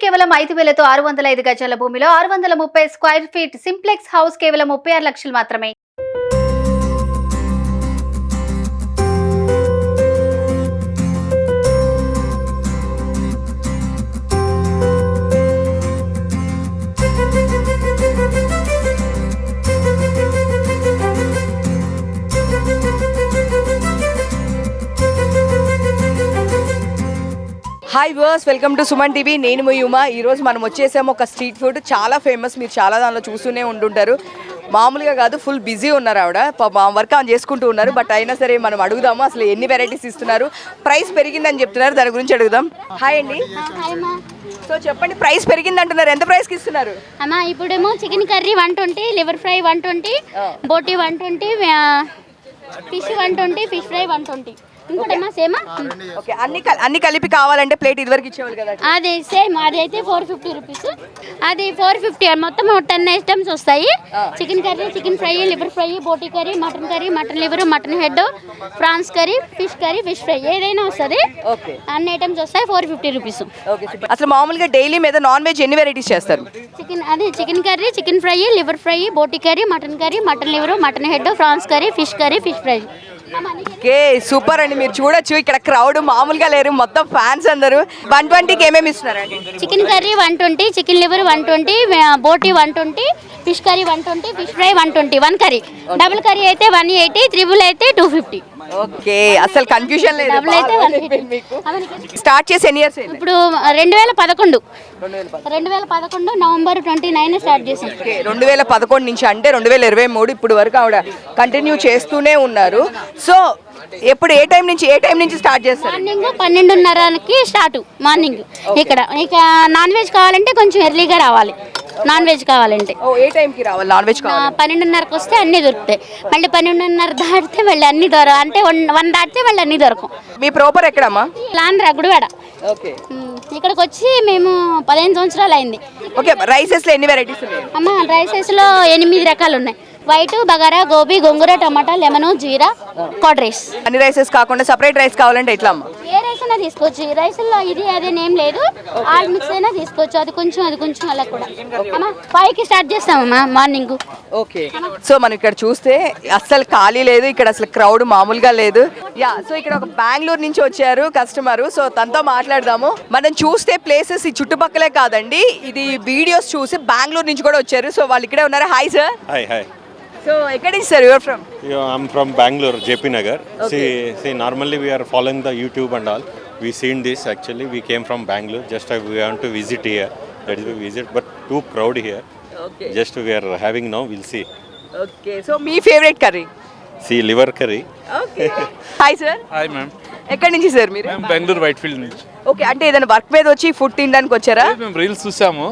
కేవలం 5,000తో 605 గజాల భూమిలో 630 స్క్వేర్ ఫీట్ సింప్లెక్స్ హౌస్ కేవలం 36 లక్షలు మాత్రమే. Hi viewers, welcome to Suman TV. నేను మీ ఉమా. ఈరోజు మనం వచ్చేసాము ఒక స్ట్రీట్ ఫుడ్, చాలా ఫేమస్, మీరు చాలా దానిలో చూస్తూనే ఉంటుంటారు. మామూలుగా కాదు, ఫుల్ బిజీ ఉన్నారు ఆవిడ, వర్క్ ఆన్ చేసుకుంటూ ఉన్నారు. బట్ అయినా సరే మనం అడుగుదాము అసలు ఎన్ని వెరైటీస్ ఇస్తున్నారు, ప్రైస్ పెరిగిందని చెప్తున్నారు, దాని గురించి అడుగుదాం. హాయ్ అండి. సో చెప్పండి, ప్రైస్ పెరిగింది అంటున్నారు, ఎంత ప్రైస్కి ఇస్తున్నారు? అమ్మా ఇప్పుడేమో చికెన్ కర్రీ 120, లివర్ ఫ్రై 120, బోటీ 120, ఫిష్ 120, ఫిష్ ఫ్రై 120. ఇంకోటమ్మా సేమా? ఓకే, అన్ని కలిపి కావాలంటే ప్లేట్ ఇదివరకు ఇచ్చేవాళ్ళు కదా? అది సేమ్, అది అయితే 450 రూపీస్, అది 450. మొత్తం 10 ఐటమ్స్ వస్తాయి. Chicken curry, chicken fry, liver fry, బోటీ curry, mutton liver, mutton head, prawns curry, fish fry, ఏదైనా వస్తుంది. అన్ని ఐటమ్స్ వస్తాయి, 450 రూపీస్. అసలు మామూలుగా డైలీ మీద నాన్ వెజ్ ఎన్ని వెరైటీస్ చేస్తారు? Chicken curry, chicken fry, liver fry, బోటీ curry, mutton liver, mutton head, prawns curry, fish fry. Okay, super అండి. మీరు చూడొచ్చు ఇక్కడ క్రౌడ్ మామూలుగా లేరు, మొత్తం ఫ్యాన్స్ అందరూ. 120కి ఏమేమి ఇస్తున్నారండి? చికెన్ కర్రీ 120, చికెన్ లివర్ 120, బోటీ 120, fish curry 120, fish fry 120. 1 curry. Double curry అయితే 180, త్రిబుల్ అయితే 250. ఓకే, అసలు కన్ఫ్యూజన్ లేదు. డబుల్ అయితే 150. స్టార్ట్ చేసి ఎన్ని ఇయర్స్? 2011 నవంబర్ 29 స్టార్ట్ చేసాం. 2011 నుంచి, అంటే 2023 ఇప్పుడు వరకు ఆవిడ కంటిన్యూ చేస్తూనే ఉన్నారు. సో ఎప్పుడు ఏ టైం నుంచి స్టార్ట్ చేస్తారు? మార్నింగ్ 12:30కి స్టార్ట్. మార్నింగ్ ఇక్కడ ఇక నాన్ వెజ్ కావాలంటే కొంచెం ఎర్లీగా రావాలి. నాన్ వెజ్ కావాలంటే ఏ టైంకి రావాలి? నాన్ వెజ్ 12:30కి వస్తే అన్నీ దొరుకుతాయి. మళ్ళీ 12:30 దాటితే మళ్ళీ అన్ని అంటే 1 దాటితే మళ్ళీ అన్ని దొరకవు. మీ ప్రాపర్ ఎక్కడమ్మా? లాండ్రా గుడివాడ. ఓకే, ఇక్కడికి వచ్చి మేము 15 సంవత్సరాలు అయింది. ఓకే, రైసెస్లో ఎన్ని వెరైటీస్ ఉన్నాయి? అమ్మ రైసెస్లో 8 రకాలు ఉన్నాయి. వైట్, బగారా, గోబీ, గోంగూర, టమాటా, లెమన్, జీరా, కర్డ్ రైస్. అన్ని రైసెస్ కాకుండా సపరేట్ రైస్ కావాలంటే ఎట్లా అమ్మా? ఏ రైస్ అయినా తీసుకోవచ్చు. ఈ రైస్లో ఇది అదేనేం లేదు, ఆల్ మిక్స్ అయినా తీసుకోవచ్చు. అది కొంచెం అలా కూడా. అమ్మా 5కి స్టార్ట్ చేస్తామమ్మా మార్నింగ్. ఓకే, సో మనం ఇక్కడ చూస్తే అస్సలు ఖాళీ లేదు, ఇక్కడ అసలు క్రౌడ్ మామూలుగా లేదు. సో ఇక్కడ ఒక బెంగళూరు నుంచి వచ్చారు కస్టమర్, సో తనతో మాట్లాడదాము. మనం చూస్తే ప్లేసెస్ ఈ చుట్టుపక్కలే కాదండి, ఇది వీడియోస్ చూసి బెంగళూరు నుంచి కూడా వచ్చారు. సో వాళ్ళు ఇక్కడే ఉన్నారు. Hi sir. Hi. So, where is sir? You are from? I'm from Bangalore, JP Nagar. Okay. See, normally we are following the YouTube and all. We seen this actually. We came from Bangalore. Just we want to visit here. That is we visit, but too crowd here. Okay. Just we are having now. We'll see. Okay. So, me favorite curry. See, liver curry. Okay. Hi sir. Hi ma'am. ఎక్కడి నుంచి sir మీరు? మేము Bengaluru Whitefield నుంచి. Okay, అంటే ఏదైనా work మీద వచ్చి food తినడానికి వచ్చారా? మేము రీల్స్ చూసాము,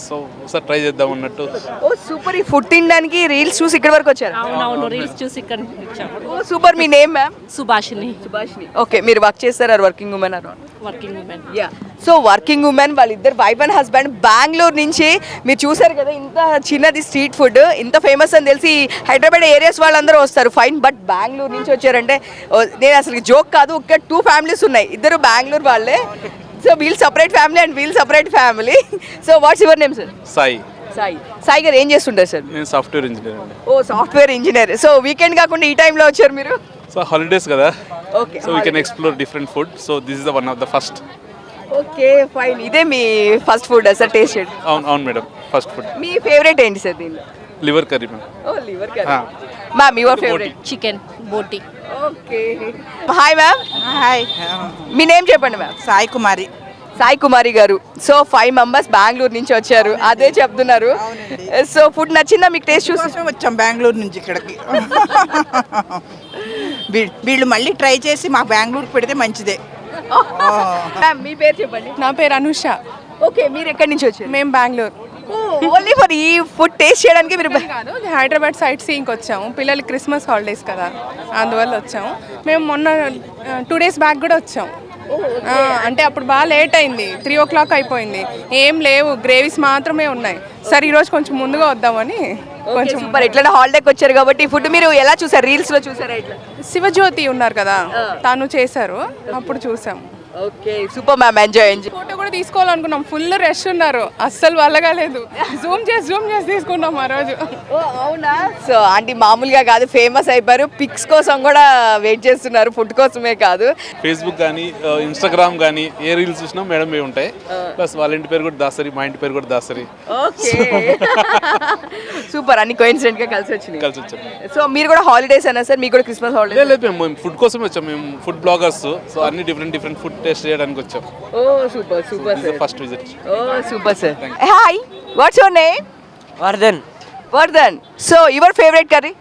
సో ఒకసారి ట్రై చేద్దాం అన్నట్టు. ఓ సూపర్, ఈ ఫుడ్ తినడానికి రీల్స్ చూసి ఇక్కడ వరకు వచ్చారా? అవునవును, రీల్స్ చూసి ఇక్కడ వచ్చాము. Oh super. మీ నేమ్ మ్యామ్? సుభాషిని. ఓకే, మీరు వర్క్ చేస్తారా? Working women or? Working women. Yeah, so working women వాళ్ళిద్దరు వైఫ్ అండ్ హస్బెండ్ బెంగళూరు నుంచి. మీరు చూసారు కదా, ఇంత చిన్నది స్ట్రీట్ ఫుడ్, ఇంత ఫేమస్ అని తెలిసి హైదరాబాద్ ఏరియాస్ వాళ్ళందరూ వస్తారు, ఫైన్. బట్ బెంగళూరు నుంచి వచ్చారంటే నేను అసలు జోక్ కాదు. ఒక 2 ఫ్యామిలీస్ ఉన్నాయి, ఇద్దరు బెంగళూరు వాళ్ళే. So we'll separate family and we'll separate family. So what's your name sir? Sai గారు ఏం చేస్తుంటారు సార్? నేను సాఫ్ట్వేర్ ఇంజనీర్ అండి. ఓ సాఫ్ట్వేర్ ఇంజనీర్. సో వీకెండ్ కాకుండా ఈ టైంలో వచ్చారు మీరు? సో హాలిడేస్ కదా, okay, so we can explore different food. So this is the one of the first. Okay fine. ఇదే మీ ఫస్ట్ ఫుడ్ సార్ టేస్ట్? అవును మేడం, ఫస్ట్ ఫుడ్. మీ ఫేవరెట్ ఏంటి సార్ దీనిలో? Liver curry ma'am. Oh liver curry. Ma'am your favourite? Chicken, బోటీ. Okay. Hi ma'am. Hi, మీ name చెప్పండి ma'am? Sai Kumari గారు. సో 5 మెంబర్స్ బెంగళూరు నుంచి వచ్చారు, అదే చెప్తున్నారు. సో ఫుడ్ నచ్చిందా మీకు? టేస్ట్ చూసి వచ్చాం బెంగళూరు నుంచి ఇక్కడికి. వీళ్ళు మళ్ళీ ట్రై చేసి మా బెంగళూరుకి పెడితే మంచిదే. మీ పేరు చెప్పండి? నా పేరు అనుష. ఓకే, మీరు ఎక్కడి నుంచి వచ్చారు? మేము బెంగళూరు. ఓన్లీ ఫర్ ఈ ఫుడ్ టేస్ట్ చేయడానికి మీరు? కాదు, హైదరాబాద్ సైట్ సీయింగ్కి వచ్చాము. పిల్లలకి క్రిస్మస్ హాలిడేస్ కదా, అందువల్ల వచ్చాము. మేము మొన్న 2 days బ్యాక్ కూడా వచ్చాము. అంటే అప్పుడు బాగా లేట్ అయింది, 3 o'clock అయిపోయింది. ఏం లేవు, గ్రేవీస్ మాత్రమే ఉన్నాయి. సరే ఈరోజు కొంచెం ముందుగా వద్దామని కొంచెం. మరి ఎట్లా హాలిడేకి వచ్చారు కాబట్టి ఫుడ్ మీరు ఎలా చూసారు? రీల్స్ లో చూసారా? ఇట్లా శివజ్యోతి ఉన్నారు కదా, తను చేశారు, అప్పుడు చూసాము. Okay super ma'am, enjoy. Photo కూడా తీసుకోవాలనుకున్నాం, ఫుల్ రష్ ఉన్నారు, అస్సలు వల్లగాలేదు. జూమ్ చేసి తీసుకున్నాం ఆ రోజు. ఓ అవునా? సో ఆంటీ మామూలుగా కాదు, ఫేమస్ అయిపోయారు. పిక్స్ కోసం కూడా వెయిట్ చేస్తున్నారు, ఫుడ్ కోసమే కాదు. ఫేస్బుక్ కానీ ఇన్స్టాగ్రామ్ కానీ ఏ రీల్స్ చూసినా మేడం ఏ ఉంటాయి. ప్లస్ వాళ్ళ ఇంటి పేరు కూడా దాసరి, మా ఇంటి పేరు కూడా దాసరి. ఓకే సూపర్, అన్ని కోఇన్సిడెంట్ గా కలిసి వచ్చినాయి. కలిసి వచ్చాం. సో మీరు కూడా హాలిడేస్ అన్నా సార్? మీకు కూడా క్రిస్మస్ హాలిడేస్? లేదు మేము ఫుడ్ కోసం వచ్చాం, మేము ఫుడ్ బ్లాగర్స్. సో అన్ని డిఫరెంట్ ఫుడ్ టేస్ట్ చేయడానికి వచ్చాం. Oh super super sir, first visit. Oh super sir. Hi, what's your name? Vardhan. Vardhan. So your favorite curry?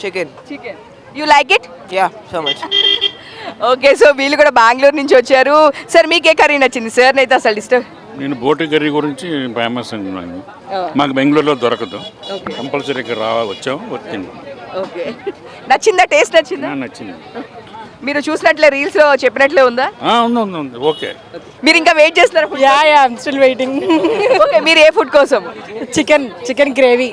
Chicken. Chicken. You like it? Yeah, so much. Okay, so వీళ్ళు కూడా బెంగళూరు నుంచి వచ్చారు. Sir మీకు ఏ curry నచ్చింది? Sir అయితే అసలు ఇష్టం. నేను బోటి కర్రీ గురించి ఫేమస్ అంటున్నాను. మాకు బెంగళూరులో దొరకదు, కంపల్సరీ ఇక్కడ వచ్చాం, వచ్చింది. ఓకే, నచ్చిందా? టేస్ట్ నచ్చిందా? నచ్చింది. మీరు చూసినట్లే రీల్స్ లో చెప్పినట్లే ఉందా? ఉంది. ఓకే, మీరు ఇంకా వెయిట్ చేస్తున్నారు? I'm still waiting. ఓకే, మీరు ఏ ఫుడ్ కోసం? Chicken gravy.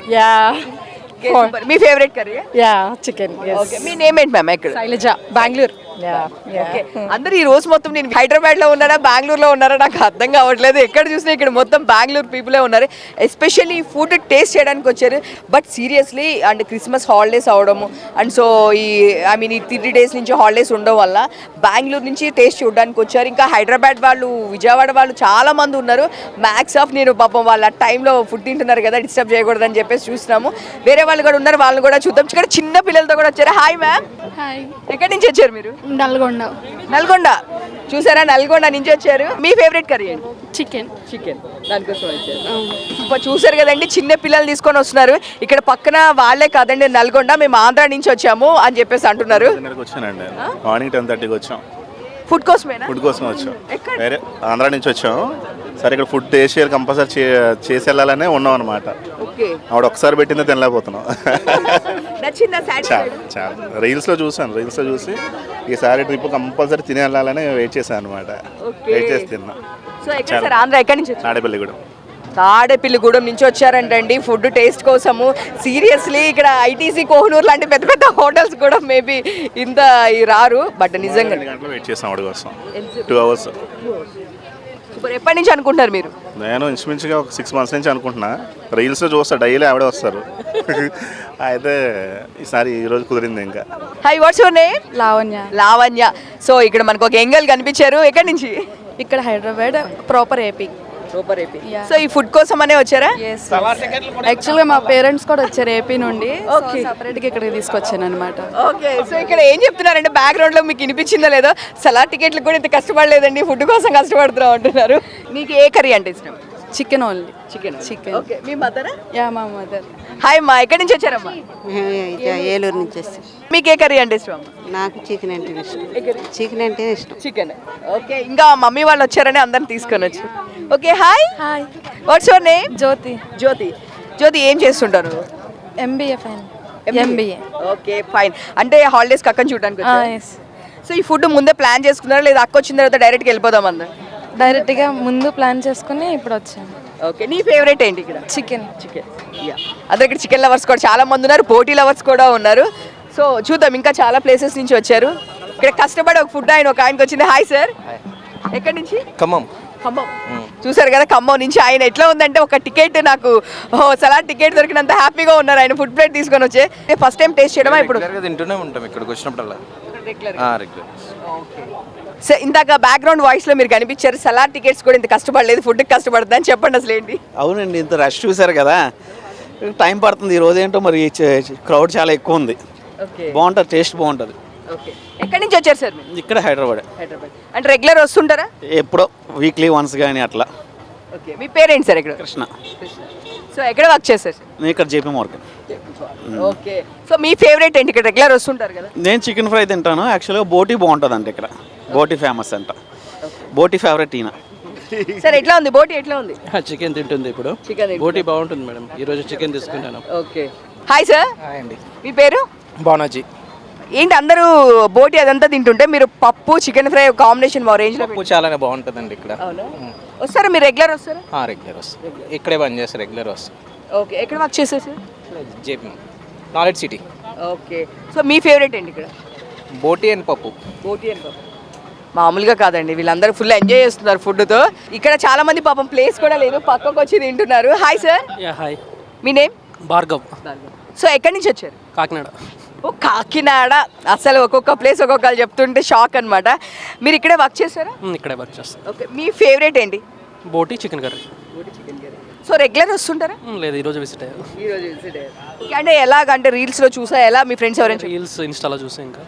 Okay, super. మీ favourite curry? Yeah, chicken. Yes. Okay, మీ నేమ్ ఏంటి మ్యామ్? ఎక్కడ? Shailaja, Bangalore. Yeah. ఓకే, అందరూ ఈ రోజు మొత్తం నేను హైదరాబాద్ లో ఉన్నారా బెంగళూరులో ఉన్నారా నాకు అర్థం కావట్లేదు. ఎక్కడ చూసినా ఇక్కడ మొత్తం బెంగళూరు పీపులే ఉన్నారు. ఎస్పెషల్లీ ఫుడ్ టేస్ట్ చేయడానికి వచ్చారు. But seriously and Christmas holidays అవడము అండ్ సో ఈ ఈ 3 days నుంచి హాలిడేస్ ఉండడం వల్ల బెంగళూరు నుంచి టేస్ట్ చూడడానికి వచ్చారు. ఇంకా హైదరాబాద్ వాళ్ళు, విజయవాడ వాళ్ళు చాలా మంది ఉన్నారు. మ్యాక్స్ ఆఫ్ నేను పాపం వాళ్ళ టైంలో ఫుడ్ తింటున్నారు కదా, డిస్టర్బ్ చేయకూడదని చెప్పేసి చూస్తున్నాము. వేరే వాళ్ళు కూడా ఉన్నారు, వాళ్ళని కూడా చూద్దాం. ఇక్కడ చిన్న పిల్లలతో కూడా వచ్చారు. Hi ma'am. హాయ్. ఎక్కడి నుంచి వచ్చారు మీరు? నల్గొండ. నల్గొండ. చూసారా, నల్గొండ నుంచి వచ్చారు. మీ ఫేవరెట్ కర్రీ ఏంటి? చికెన్. దానికోసం వచ్చారు. చూసారు కదండి, చిన్న పిల్లలు తీసుకొని వస్తున్నారు. ఇక్కడ పక్కన వాళ్ళే కాదండి, నల్గొండ, మేము ఆంధ్ర నుంచి వచ్చాము అని చెప్పేసి అంటున్నారు. వచ్చానండి, మార్నింగ్ 10:30కి వచ్చాం. ఫుడ్ కోసమేనా? ఫుడ్ కోసం వచ్చాం, వేరే ఆంధ్ర నుంచి వచ్చాం. సరే ఇక్కడ ఫుడ్ టేస్ట్ చేయాలి, కంపల్సరీ చేసి వెళ్ళాలనే ఉన్నాం అనమాట. ఆవిడ ఒకసారి పెట్టిందే తినలేకపోతున్నాం. చాలా రీల్స్లో చూసి ఈసారి ట్రిప్ కంపల్సరీ తిని వెళ్ళాలని వెయిట్ చేశాను అనమాట. వెయిట్ చేసి తిన్నా. ఆంధ్ర ఎక్కడి నుంచి? తాడేపల్లిగూడెం. తాడేపల్లిగూడెం నుంచి వచ్చారంటండి ఫుడ్ టేస్ట్ కోసము. సీరియస్లీ ఇక్కడ ఐటీసీ, కోహినూర్ లాంటి పెద్ద పెద్ద హోటల్స్ కూడా మేబీ ఇంత రారు. బట్ నిజంగా 2 గంటలు వెయిట్ చేసాం ఆవిడ కోసం. 2 hours. ఎప్పటి నుంచి అనుకుంటారు మీరు? నేను ఇంచుమించుగా ఒక 6 months నుంచి అనుకుంటున్నా. రీల్స్లో చూస్తా, డైలీ ఆవిడే వస్తారు. అయితే ఈరోజు కుదిరింది. ఇంకా hi, what's your name? Lavanya. Lavanya. So ఇక్కడ మనకు ఒక ఎంగల్ కనిపించారు. ఎక్కడి నుంచి? ఇక్కడ హైదరాబాద్, ప్రాపర్ ఏపీ. సో ఈ ఫుడ్ కోసం అనే వచ్చారా? యాక్చువల్గా మా పేరెంట్స్ కూడా వచ్చారు ఏపీ నుండి, సపరేట్గా ఇక్కడికి తీసుకొచ్చాను అనమాట. ఓకే, సో ఇక్కడ ఏం చెప్తున్నారంటే బ్యాక్గ్రౌండ్ లో మీకు వినిపించిందో లేదో, సలాడ్ టికెట్లు కూడా ఇంత కష్టపడలేదండి, ఫుడ్ కోసం కష్టపడుతున్నాం అంటున్నారు. మీకు ఏ కర్రీ అంటే ఇష్టం? Chicken only. చికెన్. ఓకే, మీ మదరా? యా, మా మదర్. హాయ్ అమ్మా, ఎక్కడి నుంచి వచ్చారమ్మా? ఏలూరు నుంచి వస్తాం. మీకు ఏ కర్రీ అంటే ఇష్టం అమ్మా? నాకు చికెన్ అంటే ఇష్టం. చికెన్. ఓకే, ఇంకా మమ్మీ వాళ్ళు వచ్చారని అందరిని తీసుకొని వచ్చి. Okay, hi. What's your name? Jyoti. ఏం చేస్తుంటారు? MBA fine. MBA. Okay, fine. అంటే హాలిడేస్ అక్కని చూడడానికి వచ్చారా? సో ఈ ఫుడ్ ముందే ప్లాన్ చేసుకున్నారా లేదా అక్క వచ్చిన తర్వాత డైరెక్ట్గా వెళ్ళిపోదాం అందరు? డైరెక్ట్గా ముందు ప్లాన్ చేసుకుని ఇప్పుడు వచ్చాను. ఓకే, నీ ఫేవరెట్ ఏంటి ఇక్కడ? చికెన్. అందరు ఇక్కడ చికెన్ లవర్స్ కూడా చాలా మంది ఉన్నారు, బోటీ లవర్స్ కూడా ఉన్నారు. సో చూద్దాం, ఇంకా చాలా ప్లేసెస్ నుంచి వచ్చారు. ఇక్కడ కష్టపడి ఒక ఫుడ్ ఒక ఆయనకి వచ్చింది. హాయ్ సార్, ఎక్కడి నుంచి? ఖమ్మం. చూసారు కదా, ఖమ్మం నుంచి. ఆయన ఎట్లా ఉందంటే ఒక టికెట్ నాకు సలాడ్ టికెట్ దొరికినంత హ్యాపీగా ఉన్నారు. ఆయన ఫుడ్ ప్లేట్ తీసుకొని వచ్చే ఫస్ట్ టైం టేస్ట్ చేయడమా? ఇప్పుడు తింటూనే ఉంటాం ఇక్కడికి వచ్చినప్పుడల్లా. సో ఇందాక బ్యాక్గ్రౌండ్ వాయిస్ లో మీరు కనిపించారు, సలాడ్ టికెట్స్ కూడా ఇంత కష్టపడలేదు, ఫుడ్ కష్టపడుతుంది అని చెప్పండి అసలు ఏంటి? అవునండి, ఇంత రష్ చూసారు కదా, టైం పడుతుంది. ఈ రోజు ఏంటో మరి క్రౌడ్ చాలా ఎక్కువ ఉంది. బాగుంటుంది, టేస్ట్ బాగుంటుంది. ఎక్కడి నుంచి వచ్చారు సార్? ఇక్కడ హైదరాబాద్. అంటే రెగ్యులర్ వస్తుంటారా? ఎప్పుడో వీక్లీ వన్స్ కానీ అట్లా. ఓకే, మీ పేరెంట్స్ సార్? ఇక్కడ కృష్ణ. సో ఎక్కడ వర్క్ చేస్తారు? నేను ఇక్కడ JP Morgan. ఓకే, సో మీ ఫేవరెట్ ఏంటి? ఇక్కడ రెగ్యులర్ వస్తుంటారు కదా. నేను చికెన్ ఫ్రై తింటాను. యాక్చువల్గా బోటీ బాగుంటుంది అంటే ఇక్కడ బోటీ ఫేమస్ అంట. బోటీ ఫేవరెట్ ఈయన. సార్ ఎట్లా ఉంది బోటీ? ఎట్లా ఉంది? చికెన్ తింటుంది ఇప్పుడు. బోటీ బాగుంటుంది మేడం, ఈరోజు చికెన్ తీసుకుంటాను. Okay, hi sir. హాయ్ అండి. మీ పేరు? బానాజీ. ఏంటి అందరూ బోటీ అదంతా తింటుంటే మీరు పప్పు చికెన్ ఫ్రై కాంబినేషన్ మా రేంజ్ లో చాలానే బాగుంటుందండి ఇక్కడ. వస్తారా మీరు? రెగ్యులర్ వస్తారా? రెగ్యులర్ వస్తాం, ఇక్కడే పని చేస్తారు, రెగ్యులర్ వస్తాం. ఓకే, ఎక్కడ వర్క్ చేస్తారు sir? JP knowledge city. Okay, so మీ ఫేవరెట్ ఏంటి ఇక్కడ? బోటీ అండ్ పప్పు. బోటీ అండ్ పప్పు. మామూలుగా కాదండి, వీళ్ళందరూ ఫుల్ ఎంజాయ్ చేస్తున్నారు ఫుడ్తో. ఇక్కడ చాలా మంది పాపం ప్లేస్ కూడా లేదు, పక్కకు వచ్చి తింటున్నారు. హాయ్ సార్, హాయ్, మీ నేమ్? భార్గవ్. సో ఎక్కడి నుంచి వచ్చారు? కాకినాడ. ఓ కాకినాడ, అసలు ఒక్కొక్క ప్లేస్ ఒక్కొక్కరు చెప్తుంటే షాక్ అనమాట. మీరు ఇక్కడే వర్క్ చేస్తారా? ఇక్కడే వర్క్ చేస్తాం. ఓకే, మీ ఫేవరెట్ ఏంటి? బోటి చికెన్ కర్రీ. సో రెగ్యులర్ వస్తుంటారా? లేదు, ఈరోజు విజిట్ అయ్యారు. అంటే ఎలాగంటే రీల్స్లో చూసా, ఎలా మీ ఫ్రెండ్స్ ఎవరైనా రీల్స్ ఇన్స్టాలో చూసి ఇంకా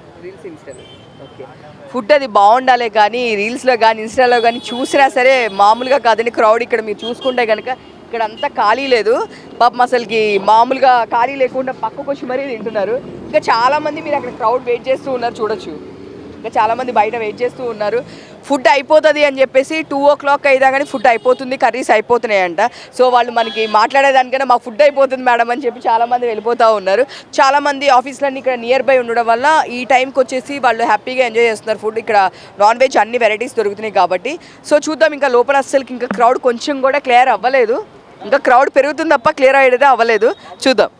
ఫుడ్ అది బాగుండాలి, కానీ రీల్స్లో కానీ ఇన్స్టాలో కానీ చూసినా సరే మామూలుగా కాదండి క్రౌడ్. ఇక్కడ మీరు చూసుకుంటే కనుక ఇక్కడ అంతా ఖాళీ లేదు పాపం, అసలుకి మామూలుగా ఖాళీ లేకుండా పక్కకు వచ్చి మరీ తింటున్నారు. ఇంకా చాలామంది మీరు అక్కడ క్రౌడ్ వెయిట్ చేస్తూ ఉన్నారు చూడొచ్చు. ఇంకా చాలామంది బయట వెయిట్ చేస్తూ ఉన్నారు. ఫుడ్ అయిపోతుంది అని చెప్పేసి 2 o'clock అయినా కానీ ఫుడ్ అయిపోతుంది, కర్రీస్ అయిపోతున్నాయంట. సో వాళ్ళు మనకి మాట్లాడేదానికన్నా మా ఫుడ్ అయిపోతుంది మేడం అని చెప్పి చాలామంది వెళ్ళిపోతూ ఉన్నారు. చాలామంది ఆఫీస్లన్నీ ఇక్కడ నియర్ బై ఉండడం వల్ల ఈ టైంకి వచ్చేసి వాళ్ళు హ్యాపీగా ఎంజాయ్ చేస్తున్నారు ఫుడ్. ఇక్కడ నాన్ వెజ్ అన్ని వెరైటీస్ దొరుకుతున్నాయి కాబట్టి. సో చూద్దాం, ఇంకా లోపల అస్సలకి ఇంకా క్రౌడ్ కొంచెం కూడా క్లియర్ అవ్వలేదు. ఇంకా క్రౌడ్ పెరుగుతుంది తప్ప క్లియర్ అయ్యేదే అవ్వలేదు. చూద్దాం.